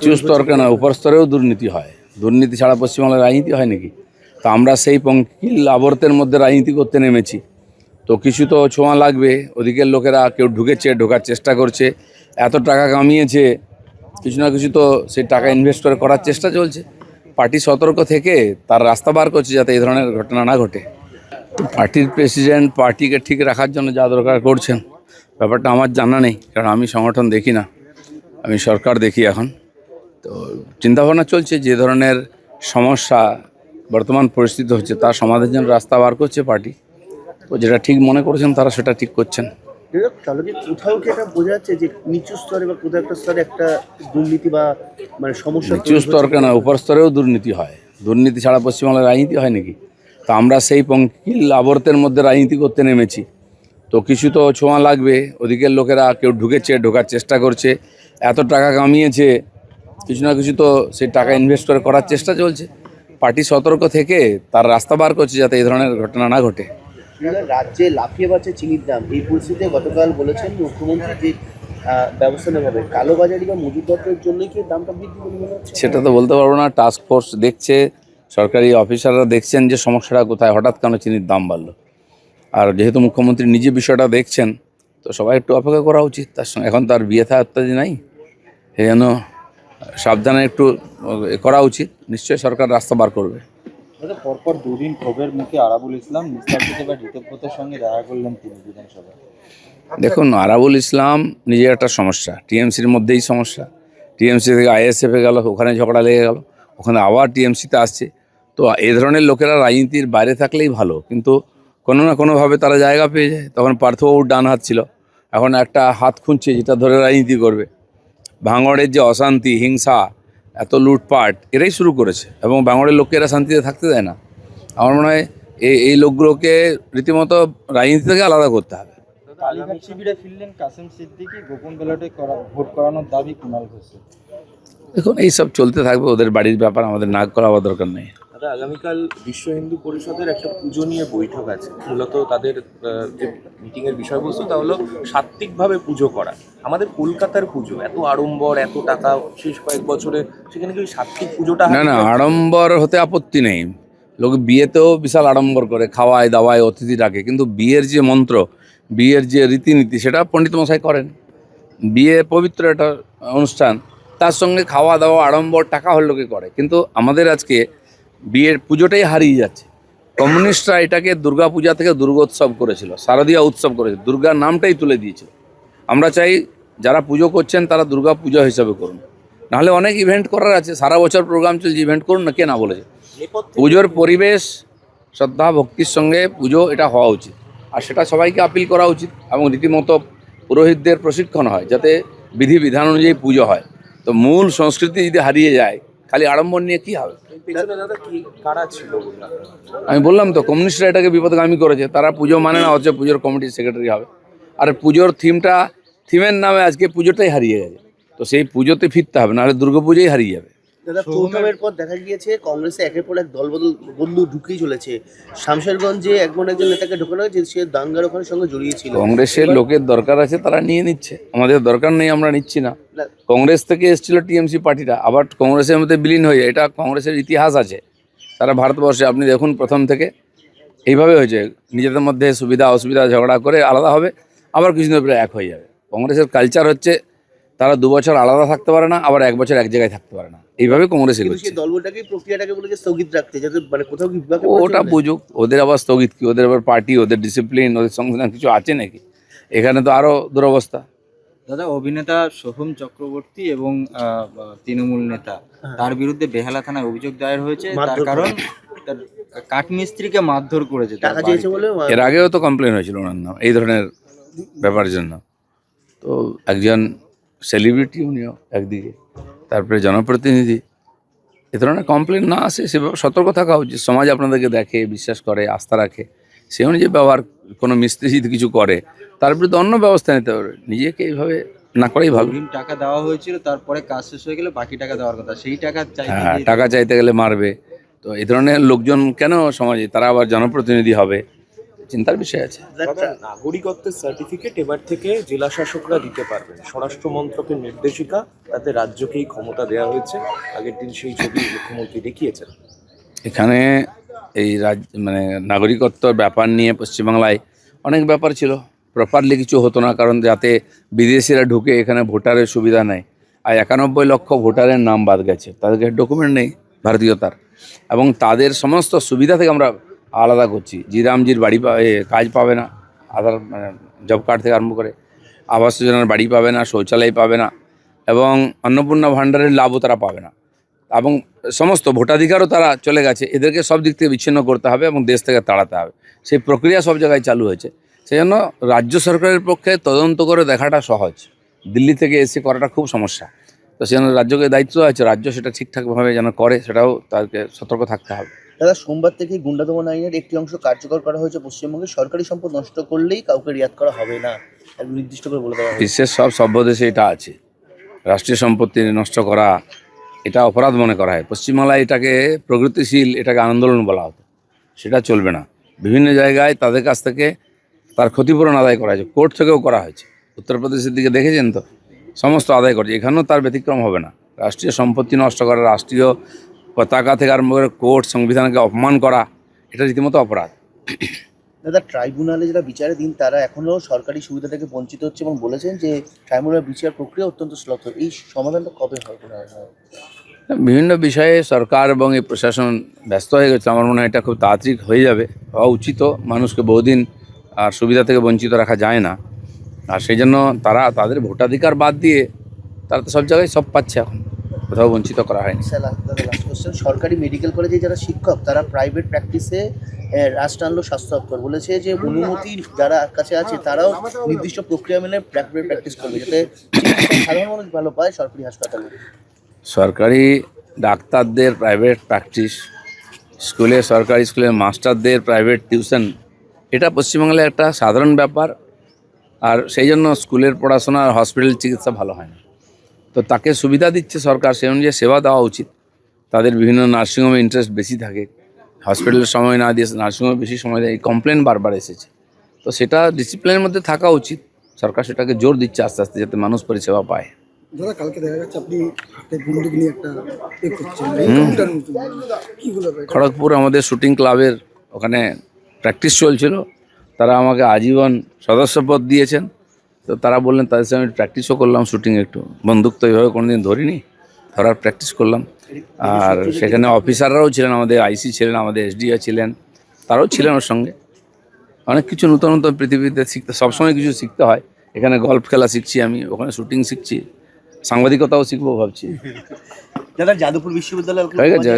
নিচু স্তরকে না, উপর স্তরেও দুর্নীতি হয়। দুর্নীতি ছাড়া পশ্চিমবাংলায় রাজনীতি হয় নাকি? তো আমরা সেই পঙ্কিল আবর্তের মধ্যে রাজনীতি করতে নেমেছি। তো কিছু তো ছোঁয়া লাগবে। ওদিকের লোকেরা কেউ ঢোকার চেষ্টা করছে, এত টাকা কামিয়েছে, কিছু না কিছু তো সেই টাকা ইনভেস্ট করে করার চেষ্টা চলছে। পার্টি সতর্ক থেকে তার রাস্তা বার করছে যাতে এই ধরনের ঘটনা না ঘটে। পার্টির প্রেসিডেন্ট পার্টিকে ঠিক রাখার জন্য যা দরকার করছেন, ব্যাপারটা আমার জানা নেই, কারণ আমি সংগঠন দেখি না, আমি সরকার দেখি এখন। তো চিন্তাভাবনা চলছে যে ধরনের সমস্যা বর্তমান পরিস্থিতি হচ্ছে তার সমাধানের জন্য রাস্তা বার করছে পার্টি। তো যেটা ঠিক মনে করেছেন তারা সেটা ঠিক করছেন। তাহলে কি কোথাও কি এটা বোঝা যাচ্ছে যে নিচু স্তরে বা কোথাও একটা স্তরে একটা দুর্নীতি বা মানে সমস্যা? নিচু স্তরকে না, উপর স্তরেও দুর্নীতি হয়। দুর্নীতি ছাড়া পশ্চিমবাংলায় রাজনীতি হয় নাকি? তো আমরা সেই পঙ্কিল আবর্তের মধ্যে রাজনীতি করতে নেমেছি। তো কিছু তো ছোঁয়া লাগবে। ওদিকের লোকেরা কেউ ঢোকার চেষ্টা করছে, এত টাকা কামিয়েছে, কিছু না কিছু তো সেই টাকা ইনভেস্ট করে করার চেষ্টা চলছে। পার্টি সতর্ক থেকে তার রাস্তা বার করছে যাতে এই ধরনের ঘটনা না ঘটে। রাজ্যে লাফিয়ে বাড়ছে চিনির দাম, এই পরিস্থিতিতে গতকাল বলেছেন মুখ্যমন্ত্রী যে ব্যবস্থা নেওয়া হবে। কালোবাজারি বা মজুতদারদের জন্যই কি দামটা বৃদ্ধি বলে মনে হচ্ছে? সেটা তো বলতে পারবো না। টাস্ক ফোর্স দেখছে, সরকারি অফিসাররা দেখছেন যে সমস্যাটা কোথায়, হঠাৎ কেন চিনির দাম বাড়লো। আর যেহেতু মুখ্যমন্ত্রী নিজে বিষয়টা দেখছেন, তো সবাই একটু অপেক্ষা করা উচিত। তার সঙ্গে এখন তার বিয়ে থা ইত্যাদি নাই, এই জন্য সাবধানে একটু করা উচিত। নিশ্চয়ই সরকার রাস্তা বার করবে। পরপর দুদিন ক্ষোভের মুখে আরাবুল ইসলাম নিস্তারিত বা ঋতব্রতের সঙ্গে দেখা করলেন তিনি বিধানসভায়। দেখুন, আরাবুল ইসলাম নিজে একটা সমস্যা, টিএমসির মধ্যেই সমস্যা। টিএমসি থেকে আইএসএফে গেল, ওখানে ঝগড়া লেগে গেল, ওখানে আবার টিএমসিতে আসছে। তো এই ধরনের লোকেরা রাজনীতির বাইরে থাকলেই ভালো, কিন্তু কোনো না কোনোভাবে তারা জায়গা পেয়ে যায়। তখন পার্থবাবুর ডান হাত ছিল, এখন একটা হাত খুঁজছে যেটা ধরে রাজনীতি করবে। ভাঙড়ের যে অশান্তি, হিংসা, এত লুটপাট এরাই শুরু করেছে, এবং ভাঙড়ের লোককে এরা শান্তিতে থাকতে দেয় না। আমার মনে হয় এই লোকগুলোকে রীতিমতো রাজনীতি থেকে আলাদা করতে হবে। কালীঘাট শিবিরে ফিরলেন কাসেম সিদ্দিকী, গোপন ব্যালটে ভোট করানোর দাবি কুণাল ঘোষের। দেখুন, এইসব চলতে থাকবে, ওদের বাড়ির ব্যাপার, আমাদের নাক করাবার দরকার নেই। দাদা, আগামীকাল বিশ্ব হিন্দু পরিষদের একটা পুজো নিয়ে বৈঠক আছে। মূলত তাদের যে মিটিংয়ের বিষয়বস্তু তা হলো সাত্ত্বিকভাবে পুজো করা। আমাদের কলকাতার পুজো এত আড়ম্বর, এত টাকা শেষ কয়েক বছরে, সেখানে কি ওই সাত্ত্বিক পুজোটা? না, আড়ম্বর হতে আপত্তি নেই। লোক বিয়েতেও বিশাল আড়ম্বর করে, খাওয়ায় দাওয়ায়, অতিথি ডাকে, কিন্তু বিয়ের যে মন্ত্র, বিয়ের যে রীতিনীতি, সেটা পণ্ডিত মশাই করেন। বিয়ে পবিত্র একটা অনুষ্ঠান, তার সঙ্গে খাওয়া দাওয়া, আড়ম্বর, টাকা হল লোকে করে। কিন্তু আমাদের আজকে বিয়ের পুজোটাই হারিয়ে যাচ্ছে। কমিউনিস্টরা এটাকে দুর্গা পূজা থেকে দুর্গোৎসব করেছিল, শারদীয়া উৎসব করেছিল, দুর্গার নামটাই তুলে দিয়েছিল। আমরা চাই যারা পুজো করছেন তারা দুর্গা পূজা হিসাবে করুন, নাহলে অনেক ইভেন্ট করার আছে, সারা বছর প্রোগ্রাম চলছে, ইভেন্ট করুন না, কে না বলেছে। পুজোর পরিবেশ, শ্রদ্ধা ভক্তির সঙ্গে পুজো, এটা হওয়া উচিত। আর সেটা সবাইকে আপিল করা উচিত, এবং রীতিমতো পুরোহিতদের প্রশিক্ষণ হয় যাতে বিধিবিধান অনুযায়ী পুজো হয়। তো মূল সংস্কৃতি যদি হারিয়ে যায়, খালি আড়ম্বর নিয়ে কী হবে? দাদা কি কারা ছিল? আমি বললাম তো, কমিউনিস্টরা এটাকে বিপদগামী করেছে। তারা পুজো মানে না, হচ্ছে পুজোর কমিটির সেক্রেটারি হবে। আর পুজোর থিমের নামে আজকে পুজোটাই হারিয়ে গেছে। তো সেই পুজোতে ফিরতে হবে, নাহলে দুর্গাপুজোই হারিয়ে যাবে। দাদা, চৌকামের পর দেখা গিয়েছে কংগ্রেসে একের পর এক দলবদল বন্ধু ঢুকেই চলেছে। শামশেরগঞ্জে একজন নেতাকে ঢোকানো হয়েছে, সে দাঙ্গার ওখানে সঙ্গে জড়িয়ে ছিল। কংগ্রেসের লোকের দরকার আছে, তারা নিয়ে নিচ্ছে, আমাদের দরকার নেই, আমরা নিচ্ছি না। কংগ্রেস থেকে এসেছিল টিএমসি পার্টিটা, আবার কংগ্রেসের মধ্যে বিলীন হয়ে যায়, এটা কংগ্রেসের ইতিহাস আছে সারা ভারতবর্ষে। আপনি দেখুন, প্রথম থেকে এইভাবে হয়েছে, নিজেদের মধ্যে সুবিধা অসুবিধা ঝগড়া করে আলাদা হবে, আবার কিছুদিন পরে এক হয়ে যাবে। কংগ্রেসের কালচার হচ্ছে তারা 2 বছর আলাদা থাকতে পারে না, আবার 1 বছর এক জায়গায় থাকতে পারে না, এইভাবে কংগ্রেস এগোচ্ছে। সেই দলটাকে প্রক্রিয়াটাকে বলে যে স্থগিত রাখতে, যাতে মানে কোথাও কি বিভাগে ওটা বুঝুক, ওদের আবার স্থগিত কি, ওদের আবার পার্টি, ওদের ডিসিপ্লিন, ওদের সংবিধান কিছু আছে নাকি? এখানে তো আরও দুরবস্থা। দাদা, অভিনেতা সোহম চক্রবর্তী এবং তৃণমূল নেতা, তার বিরুদ্ধে বেহালা থানায় অভিযোগ দায়ের হয়েছে। তার কারণ তার কাঠমিস্ত্রিকে মারধর করেছে, টাকা চেয়েছে বলে। এর আগেও তো কমপ্লেন হয়েছিল ওনার নাম এই ধরনের ব্যাপারের জন্য। তো একজন সেলিব্রিটি উনিও একদিকে, তারপরে জনপ্রতিনিধি, এ ধরনের কমপ্লেন না আসে সেভাবে সতর্ক থাকা উচিত। সমাজ আপনাদেরকে দেখে, বিশ্বাস করে, আস্থা রাখে, সে অনুযায়ী ব্যবহার। কোনো মিস্ত্রি যদি কিছু করে, তার বিরুদ্ধে অন্য ব্যবস্থা নিতে হবে, নিজেকে এইভাবে না করেই ভালো। টাকা দেওয়া হয়েছিল, তারপরে কাজ শেষ হয়ে গেলে বাকি টাকা দেওয়ার কথা, সেই টাকা হ্যাঁ, টাকা চাইতে গেলে মারবে। তো এই ধরনের লোকজন কেন সমাজে? তারা আবার জনপ্রতিনিধি হবে, চিন্তার বিষয় আছে। দাদা, নাগরিকত্বের সার্টিফিকেট এবার থেকে জেলা শাসকরা দিতে পারবেন। স্বরাষ্ট্র মন্ত্রকের নির্দেশিকা, তাতে রাজ্যকেই ক্ষমতা দেওয়া হয়েছে। আগের দিন সেই ছবি মুখ্যমন্ত্রী দেখিয়েছেন। এখানে এই মানে নাগরিকত্বর ব্যাপার নিয়ে পশ্চিমবাংলায় অনেক ব্যাপার ছিল, প্রপারলি কিছু হতো না, কারণ যাতে বিদেশিরা ঢুকে এখানে ভোটারের সুবিধা নেই। আর 91 লক্ষ ভোটারের নাম বাদ গেছে, তাদেরকে ডকুমেন্ট নেই ভারতীয়তার, এবং তাদের সমস্ত সুবিধা থেকে আমরা আলাদা করছি। জিরামজির বাড়ি কাজ পাবে না, আধার মানে জব কার্ড থেকে আরম্ভ করে আবাস যোজনার বাড়ি পাবে না, শৌচালয় পাবে না, এবং অন্নপূর্ণা ভাণ্ডারের লাভও তারা পাবে না, এবং সমস্ত ভোটাধিকারও তারা চলে গেছে। এদেরকে সব দিক থেকে বিচ্ছিন্ন করতে হবে এবং দেশ থেকে তাড়াতে হবে। সেই প্রক্রিয়া সব জায়গায় চালু হয়েছে। সেই জন্য রাজ্য সরকারের পক্ষে তদন্ত করে দেখাটা সহজ, দিল্লি থেকে এসে করাটা খুব সমস্যা। তো সেই জন্য রাজ্যকে দায়িত্ব আছে, রাজ্য সেটা ঠিকঠাকভাবে যেন করে, সেটাও তাদেরকে সতর্ক থাকতে হবে। দাদা, সোমবার থেকে গুন্ডা দমন আইনের একটি অংশ কার্যকর করা হয়েছে পশ্চিমবঙ্গে। সরকারি সম্পদ নষ্ট করলেই কাউকে রিয়াদ করা হবে না, একদম নির্দিষ্ট করে বলে দেওয়া হয়েছে। বিশ্বের সব সভ্য দেশে এটা আছে, রাষ্ট্রীয় সম্পত্তি নষ্ট করা এটা অপরাধ মনে করা হয়। পশ্চিমবাংলায় এটাকে প্রগতিশীল, এটাকে আন্দোলন বলা হতো, সেটা চলবে না। বিভিন্ন জায়গায় তাদের কাছ থেকে তার ক্ষতিপূরণ আদায় করা হয়েছে, কোর্ট থেকেও করা হয়েছে। উত্তরপ্রদেশের দিকে দেখেছেন তো, সমস্ত আদায় করছে। এখানেও তার ব্যতিক্রম হবে না। রাষ্ট্রীয় সম্পত্তি নষ্ট করা, রাষ্ট্রীয় পতাকা থেকে আরম্ভ করে কোর্ট সংবিধানকে অপমান করা, এটা রীতিমতো অপরাধ। দাদা, ট্রাইব্যুনালে যারা বিচারে দিন তারা এখনো সরকারি সুবিধা থেকে বঞ্চিত হচ্ছে এবং বলেছেন যে ট্রাইব্যুনালের বিচার প্রক্রিয়া অত্যন্ত শ্লথ। এই সমাধানটা কবে হয়? বিভিন্ন বিষয়ে সরকার এবং এই প্রশাসন ব্যস্ত হয়ে গেছে। আমার মনে হয় এটা খুব তাড়াতাড়ি হয়ে যাবে, হওয়া উচিত। মানুষকে বহুদিন আর সুবিধা থেকে বঞ্চিত রাখা যায় না, আর সেই জন্য তারা তাদের ভোটাধিকার বাদ দিয়ে তারা তো সব জায়গায় সব পাচ্ছে, এখন কোথাও বঞ্চিত করা হয়নি। স্যার, দাদা লাস্ট কোশ্চেন। সরকারি মেডিকেল কলেজে যারা শিক্ষক তারা প্রাইভেট প্র্যাকটিসে রাশ টানলো স্বাস্থ্য দপ্তর। বলেছে যে অনুমতি যারা কাছে আছে তারাও নির্দিষ্ট প্রক্রিয়া মেনে প্রাইভেট প্র্যাকটিস করবে, যাতে সাধারণ মানুষ ভালো পায় সরকারি হাসপাতালে। সরকারি ডাক্তারদের প্রাইভেট প্র্যাকটিস, সরকারি স্কুলের মাস্টারদের প্রাইভেট টিউশন, এটা পশ্চিমবাংলায় একটা সাধারণ ব্যাপার। আর সেই জন্য স্কুলের পড়াশোনা আর হসপিটাল চিকিৎসা ভালো হয় না। তো তাকে সুবিধা দিচ্ছে সরকার, সেই অনুযায়ী সেবা দেওয়া উচিত। তাদের বিভিন্ন নার্সিংহোমে ইন্টারেস্ট বেশি থাকে, হসপিটালের সময় না দিয়ে নার্সিংহোমে বেশি সময় দেয়, এই কমপ্লেন বারবার এসেছে। তো সেটা ডিসিপ্লিনের মধ্যে থাকা উচিত। সরকার সেটাকে জোর দিচ্ছে আস্তে আস্তে, যাতে মানুষ পরিষেবা পায়। দাদা, কালকে দেখা যাচ্ছে আপনি হাতে বন্দুক নিয়ে একটা করছেন, কি বলবেন? খড়গপুর আমাদের শুটিং ক্লাবের ওখানে প্র্যাকটিস চলছিল, তারা আমাকে আজীবন সদস্যপদ দিয়েছেন। তো তারা বললেন, তাদের সঙ্গে আমি প্র্যাকটিসও করলাম শুটিং। একটু বন্দুক তো এইভাবে কোনোদিন ধরিনি, ধরার প্র্যাকটিস করলাম। আর সেখানে অফিসাররাও ছিলেন, আমাদের আইসি ছিলেন, আমাদের এসডিও ছিলেন, তারাও ছিলেন ওর সঙ্গে। অনেক কিছু নতুন নতুন পৃথিবীতে শিখতে, সবসময় কিছু শিখতে হয়। এখানে গল্ফ খেলা শিখছি আমি, ওখানে শুটিং শিখছি, সাংবাদিকতাও শিখবো ভাবছি। দাদা, যাদবপুর বিশ্ববিদ্যালয় হয়ে গেছে।